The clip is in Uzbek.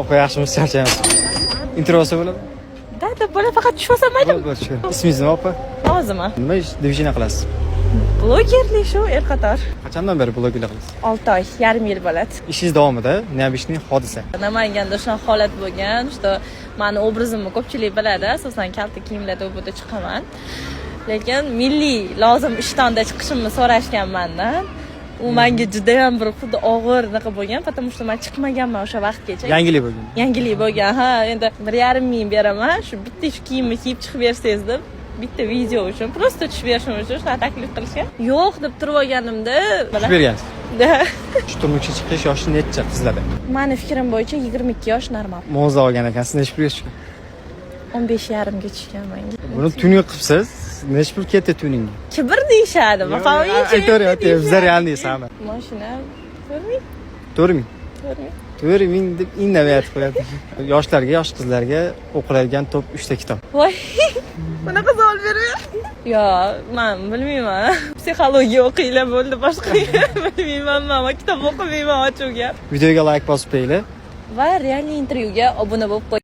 O'qiy yaxshimiz, charchaymiz. Intervyu olsa bo'ladi? Da bola faqat tushmasa mayli. Bo'ladi, shu. Ismingiz nima, opa? Nozima. Nima ish diviziyani qilasiz? Blogerlik shu qator. Qachondan beri bloggerlik qilasiz? 6 oy, yarim yil bo'ladi. Ishingiz davomida neobычный hodisa. Namanganda shunaqa holat bo'lgan, что mani obrazimni ko'pchilik biladi, asosan kalta kiyimlarda o'bida chiqaman. Lekin milliy lozim ishtonda chiqishimni so'rashgan mendan. U menga juda ham bir xuddi og'ir naqa bo'lgan, потому что men chiqmaganman o'sha vaqtgacha. Yangilik bo'lgan. Yangilik bo'lgan. Ha, endi 1,5 ming beraman, shu bitta shu kiyimni kiyib chiqib bersangiz deb bitta video uchun, просто tushib berishim uchun shunaqa taklif qilishgan. Yo'q deb turib olganimda, Tushib bergansiz. Shu turmushga chiqish yoshi necha qizlarda? Meni fikrim bo'yicha 22 yosh normal. Mo'za olgan ekansiz, necha pulga tushgan? 15,5 ga tushgan menga. Buni tuning qilibsiz, necha pul ketdi tuningga? Kibr deyishadi. Aytaveryapti, bizlar deysanmi? Mashina 4,000. 4,000. 4,000. 4,000 deb indamay aytib qo'yapti. Yoshlarga, yosh qizlarga o'qiladigan top 3 ta kitob. Voy. Bunaqa savol bermang. Yo, men bilmayman. Psixologiya o'qiylar bo'ldi, boshqa bilmayman. Men kitob o'qimayman, ochiq gap. Videoga like bosib qo'yinglar. Va realniy intervyuga obuna bo'lib